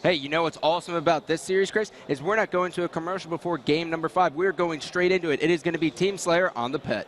Hey, you know what's awesome about this series, Chris, is we're not going to a commercial before game number 5. We're going straight into it. It is going to be Team Slayer on the pit.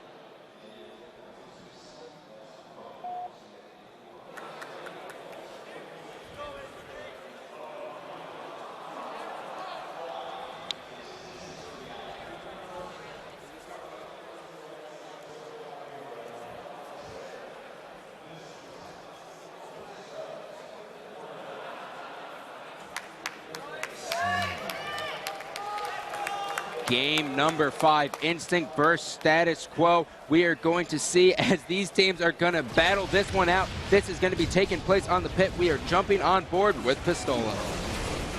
Game number 5, Instinct versus Status Quo. We are going to see as these teams are going to battle this one out. This is going to be taking place on the pit. We are jumping on board with Pistola.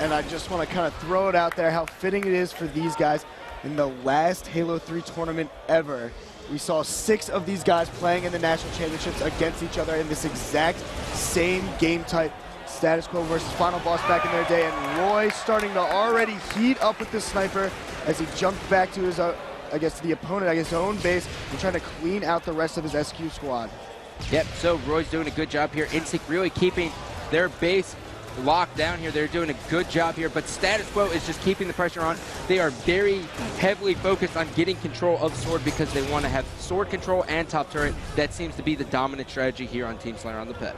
And I just want to kind of throw it out there how fitting it is for these guys. In the last Halo 3 tournament ever, we saw 6 of these guys playing in the national championships against each other in this exact same game type. Status Quo versus Final Boss back in their day, and Roy starting to already heat up with the sniper as he jumped back to his, I guess, the opponent, his own base, and trying to clean out the rest of his SQ squad. Yep, so Roy's doing a good job here. Instinct really keeping their base locked down here. They're doing a good job here, but Status Quo is just keeping the pressure on. They are very heavily focused on getting control of Sword because they want to have Sword control and top turret. That seems to be the dominant strategy here on Team Slayer on the pit.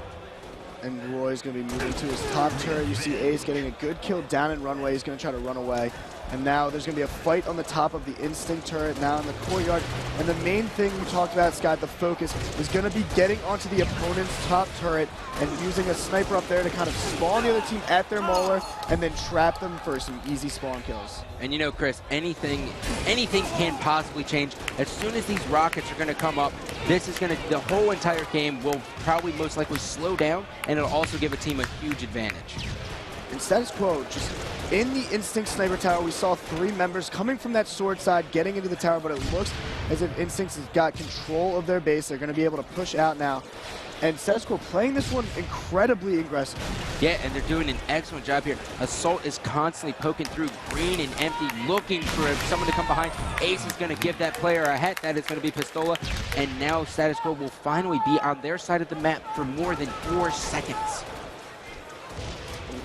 And Roy's going to be moving to his top turret. You see Ace getting a good kill down in runway. He's going to try to run away. And now there's going to be a fight on the top of the Instinct turret now in the courtyard. And the main thing we talked about, Scott, the focus, is going to be getting onto the opponent's top turret and using a sniper up there to kind of spawn the other team at their mauler and then trap them for some easy spawn kills. And you know, Chris, anything can possibly change. As soon as these rockets are going to come up, this is going to, the whole entire game will probably most likely slow down, and it'll also give a team a huge advantage. And Status Quo, just in the Instinct sniper tower, we saw 3 members coming from that Sword side, getting into the tower, but it looks as if Instinct has got control of their base. They're going to be able to push out now. And Status Quo playing this one incredibly aggressive. Yeah, and they're doing an excellent job here. Assault is constantly poking through green and empty, looking for someone to come behind. Ace is going to give that player a hit. That is going to be Pistola. And now Status Quo will finally be on their side of the map for more than 4 seconds.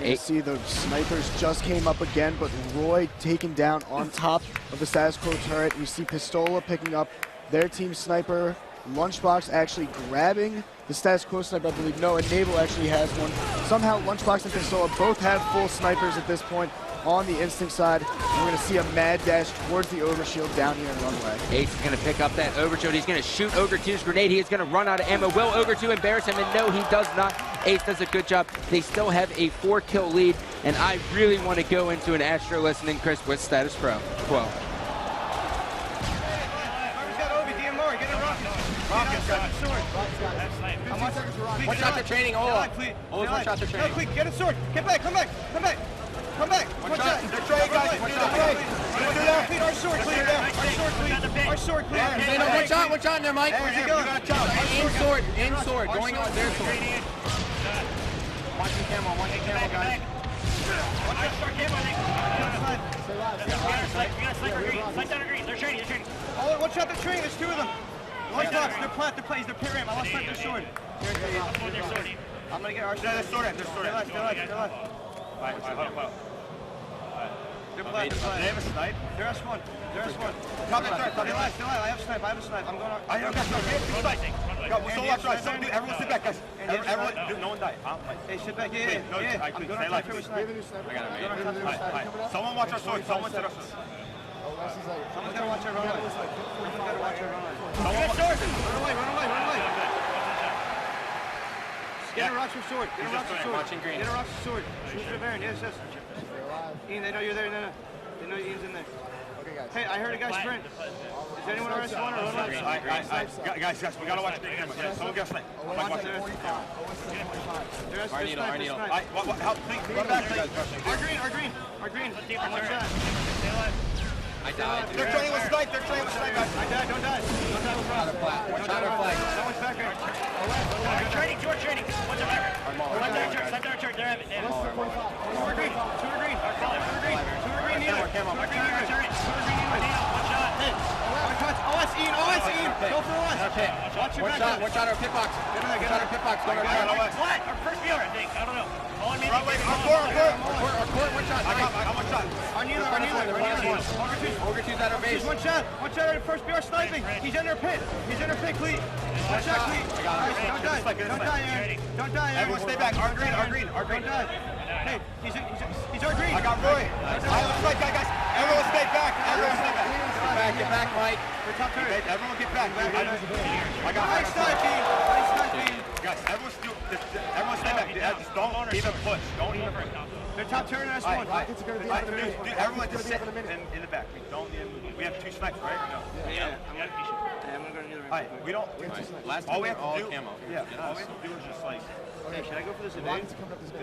You see the snipers just came up again, but Roy taken down on top of the Status Quo turret. We see Pistola picking up their team sniper. Lunchbox actually grabbing the Status Quo sniper, I believe. No, Enable actually has one. Somehow Lunchbox and Pistola both have full snipers at this point on the Instinct side. We're going to see a mad dash towards the overshield down here in runway. Ace is going to pick up that overshield. He's going to shoot Ogre 2's grenade. He is going to run out of ammo. Will Ogre 2 embarrass him? And no, he does not. Ace does a good job. They still have a 4-kill lead, and I really want to go into an Astro listening, Chris, with Status Quo. Watch out the training, Ola. Ola's watch out the training. No, quick, get a sword. Get back, come back, come back. Come back. Watch out. They're training, guys. Watch out. Clean our sword, clean down. Our sword, clean. Watch out there, Mike. Where's he going? In sword, going on their sword. Watching camera, guys. Oh, watch out the train, there's 2 of them. Lunchbox, they're plant, he's their pit ram. I lost their sword. I'm gonna get our sword. They're left. They're plant. They have a snipe. They're S1. Top and third. They're left. I have a snipe. I'm going on. I have a snipe. Go, we're so left, right. Everyone sit back, guys. Everyone, no one die. Hey, sit back. Yeah. I'm going on top with snipe. I got it. Someone watch our sword. Someone sit our sword. Someone's gotta watch our runway. Run away. Get a Roxy sword. Get a Roxy sword. Shoot the Baron. Yes. Ian, they know you're there. No. They know Ian's in there. Okay, guys. Hey, I heard a guy sprint. Is anyone RS1 or what? Guys, we gotta watch the camera. Someone get a snipe. Arneal. Help, please. Run back, please. Our green. Watch that. I died. They're training with snipe, guys. I died, don't die. Watch out our flag. Someone's back here. George training. What's the record? Snipe their church, they're having it. Two are green. Neither. One shot. OS, Ian. Go for OS. Watch out our pit box. Watch out our pit box. What? Our first viewer, I think. I don't know. Our core. at our base. One shot at the first BR sniping. He's in their pit. He's in their pit, Cleat. One shot, Cleat. Don't die. Don't die, Aaron. Don't die, Aaron. Everyone stay back. Our green. Don't die. Hey, he's our green. I got Roy. Guys. Everyone stay back. Get back, Mike. We're top turret. Everyone get back. I got nice sniping. Guys, everyone stay back. Just don't even push. Don't even push. They're top turret in S1. Everyone just sit in the back. We have 2 snipes, right? No. Yeah. I'm gonna go to the other room. Alright, we don't. Last All time we have all to do. camo. Yeah. All we have to do is just like. Hey, should I go for this evade? Do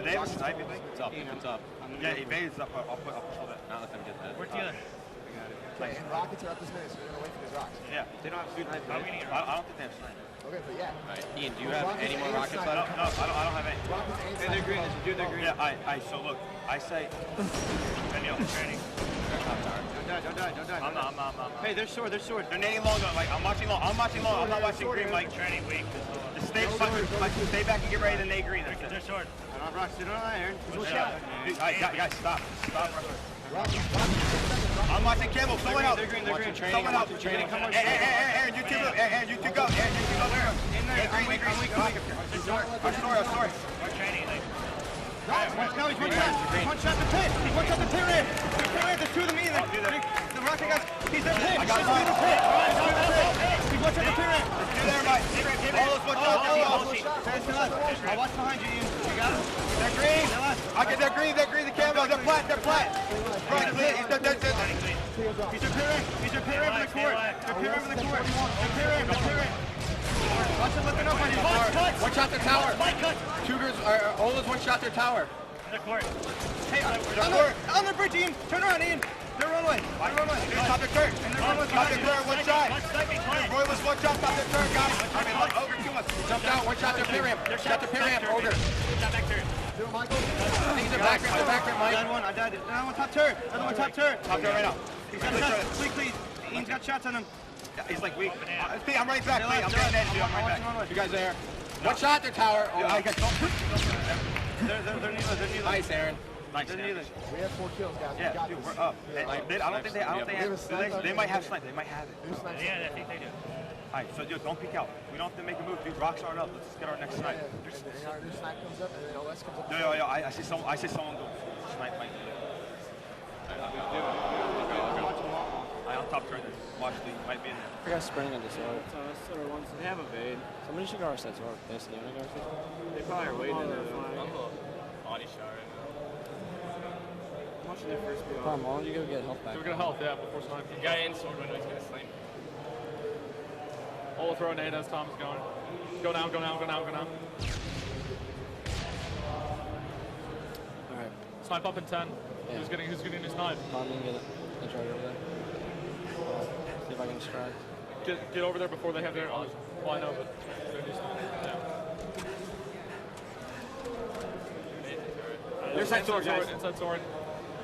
they have a snipe? It's up. It's up. Yeah, evade is up. I'll push all that. Not let them get that. Where's the other? Okay, and rockets are up this minute, so we're gonna wait for these rocks. Yeah. They don't have snipe. I don't think they have snipe. Okay, but yeah. All right, Ian, do you have any more rockets No, left? I don't have any. Rockets and Hey, they're green. There's a dude, they're green. Yeah, so look, I say. Daniel, training. Don't die. I'm not. Hey, they're sword. They're nading long though. Like I'm watching long. I'm not watching green. Like training weak. just stay back and get ready to nade green. They're sword. I don't have rocks. They don't have iron. Guys, stop. I'm watching cable. Someone else. They're green. Someone else. Aaron, you two go. Aaron, you two go. Green. Our story. We're training. One shot the pit. There's 2 of them in there. The rocket guys. He's in the pit. I got the pit. He's one shot the pit. There, Mike. All those one shots. I'll watch behind you. You got him. They're green. They're green. The camo. They're flat. Right, He's a pit ramp in the court. Watch him looking up on you. One shot their tower. Cougars are Ola's one shot their tower. The court. Hey, on the bridge, Ian. Turn around, Ian. They're runway. Top the turret. Top the turret, one shot. Roy was one shot, top the turret, guys. I mean, like, over 2 months. Jumped out, one shot their pit ramp. Shot their pit ramp, Ogre. These are back ramp, Mike. I died. Another one top turret. Top turret right now. He's got shots. Please. Ian's got shots on him. He's like weak. I'm right back. I'm getting that dude. I'm right back. You guys there? One shot their tower. They're neither. Nice, Aaron. They're neither. We have 4 kills, guys. Yeah, dude, we're up. I don't think they might have snipe. They might have it. Yeah, I think they do. Alright, so dude, don't peek out. We don't have to make a move, dude. Rocks aren't up. Let's just get our next snipe. Our new snipe comes up, and then OS comes up. Yo, I see someone go. Snipe might do it. I'm top turret. Watch the might be in there. I got spring into sword. They have evade. Somebody should go our side sword. Yes, you want to go our side sword? They probably are waiting in there. Body shot right now. I'm watching their first BR. Come on, you gotta get health back. We're gonna health, yeah, before snipe. The guy in sword window is gonna snipe. Ola throw a nade as Tom's going. Go down. Alright. Snipe up in 10. Yeah. Who's getting his snipe? Tom, you can get it. It's right over there. See if I can distract. Get over there before they have their. Well, I know, but they're just, yeah. There's that sword, guys. Inside sword.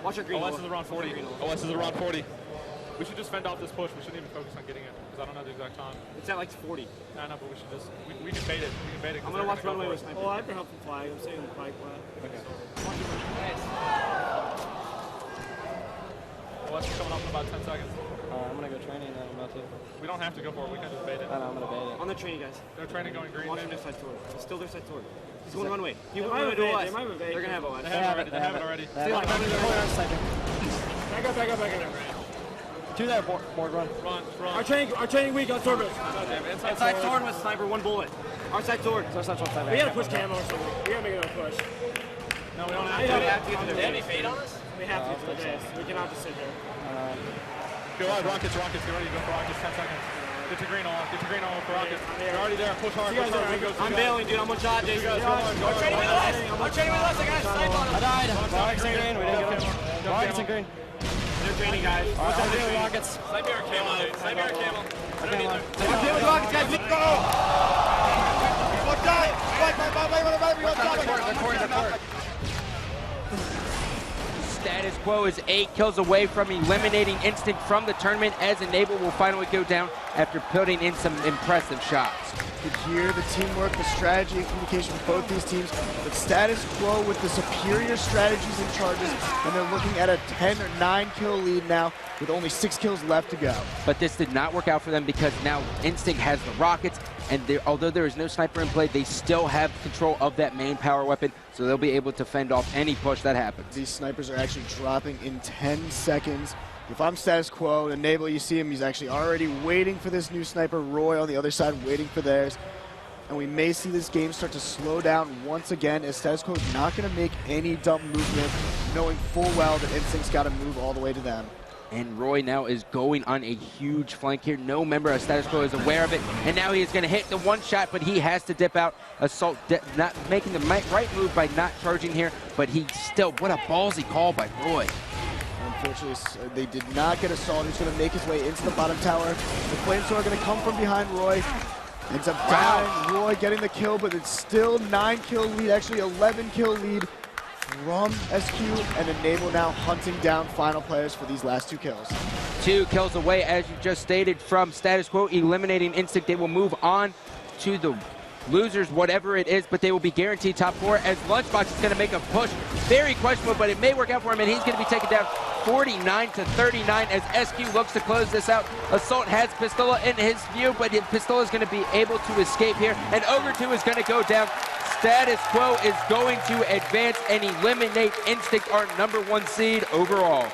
Watch your green. OS is around 40. OS is around 40. We should just fend off this push. We shouldn't even focus on getting it because I don't know the exact time. It's at like 40. I know, but we should just we can bait it. I'm gonna watch runway with sniper. Oh, I can help them flag. I'm saying the pike flag. Okay. OS is coming up in about 10 seconds. I'm gonna go training and then I'm about to. We don't have to go for it. We can just bait it. I know, I'm gonna bait it. On the training, guys. They're training going green. Watching their side sword. It's still their side sword. He's going runway. They might have evade. They're gonna have OS. They have it already. They have it. Second. Back up. Two there, board run. Run. Our training weak on sword. Inside sword with sniper, 1 bullet. Our side sword. So it's not sword. We gotta push camo or something. We gotta make another push. No, we don't have We to. have to get to the They have any fade on us? We have to get to the base. We cannot just sit there. Go ahead, Rockets. Get ready. Go for Rockets. 10 seconds. Get to green all for Rockets. They're already there. Push hard. I'm bailing, dude. I'm one shot, Jason. I'm training with us. I got a snipe on him. I died. Rockets and green. We didn't get him. Rockets and green. They're training, guys. What's up, doing, Rockets? Snipe your camo, dude. Snipe your camo. I don't need them. I'm dealing with Rockets, guys. Let's go! One shot! Wait. They're court. Status Quo is 8 kills away from eliminating Instinct from the tournament, as Enable will finally go down after putting in some impressive shots. You could hear the teamwork, the strategy, and communication from both these teams, but Status Quo with the superior strategies and charges, and they're looking at a 10 or 9 kill lead now with only 6 kills left to go. But this did not work out for them because now Instinct has the rockets, and although there is no sniper in play, they still have control of that main power weapon, so they'll be able to fend off any push that happens. These snipers are actually dropping in 10 seconds. If I'm Status Quo, Enable, you see him, he's actually already waiting for this new sniper. Roy on the other side waiting for theirs. And we may see this game start to slow down once again, as Status Quo is not going to make any dumb movement, knowing full well that Instinct's got to move all the way to them. And Roy now is going on a huge flank here. No member of Status Quo is aware of it. And now he is going to hit the one shot, but he has to dip out. Assault not making the right move by not charging here, but he still, what a ballsy call by Roy. Unfortunately, they did not get Assault. He's going to make his way into the bottom tower. The Flamethrower are going to come from behind Roy. Ends up dying. Roy getting the kill, but it's still 9 kill lead, actually 11 kill lead from SQ, and Enable now hunting down final players for these last 2 kills. 2 kills away, as you just stated, from Status Quo eliminating Instinct. They will move on to the losers, whatever it is, but they will be guaranteed top 4, as Lunchbox is going to make a push. Very questionable, but it may work out for him, and he's going to be taken down 49-39 as SQ looks to close this out. Assault has Pistola in his view, but Pistola is going to be able to escape here, and Ogre 2 is going to go down. Status Quo is going to advance and eliminate Instinct, our #1 seed overall.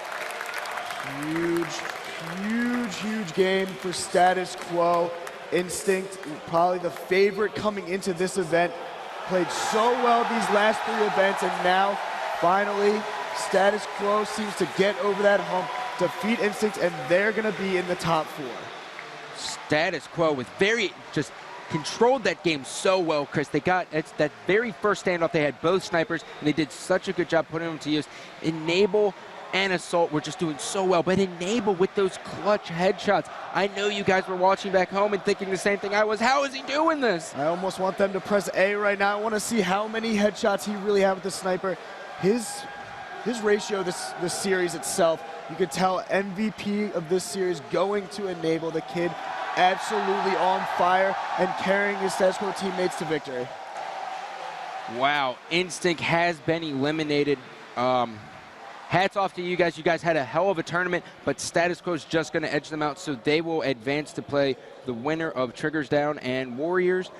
Huge game for Status Quo. Instinct, probably the favorite coming into this event. Played so well these last 3 events, and now, finally, Status Quo seems to get over that hump, defeat Instinct, and they're going to be in the top 4. Status Quo was just controlled that game so well, Chris. They got, it's that very first standoff, they had both snipers, and they did such a good job putting them to use. Enable and Assault were just doing so well, but Enable with those clutch headshots. I know you guys were watching back home and thinking the same thing I was. How is he doing this? I almost want them to press A right now. I want to see how many headshots he really had with the sniper. His ratio this series itself, you could tell MVP of this series going to Enable. The kid absolutely on fire and carrying his Status Quo teammates to victory. Wow, Instinct has been eliminated. Hats off to you guys. You guys had a hell of a tournament, but Status Quo is just going to edge them out, so they will advance to play the winner of Triggers Down and Warriors.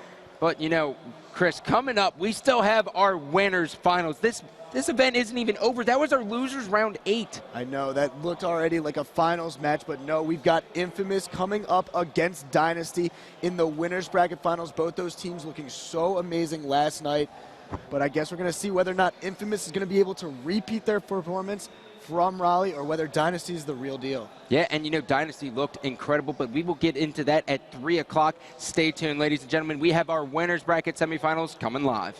But, you know, Chris, coming up, we still have our winners finals. This event isn't even over. That was our losers round 8. I know, that looked already like a finals match, but no, we've got Infamous coming up against Dynasty in the winners bracket finals. Both those teams looking so amazing last night. But I guess we're going to see whether or not Infamous is going to be able to repeat their performance from Raleigh, or whether Dynasty is the real deal. Yeah, and you know, Dynasty looked incredible, but we will get into that at 3 o'clock. Stay tuned, ladies and gentlemen. We have our winners bracket semifinals coming live.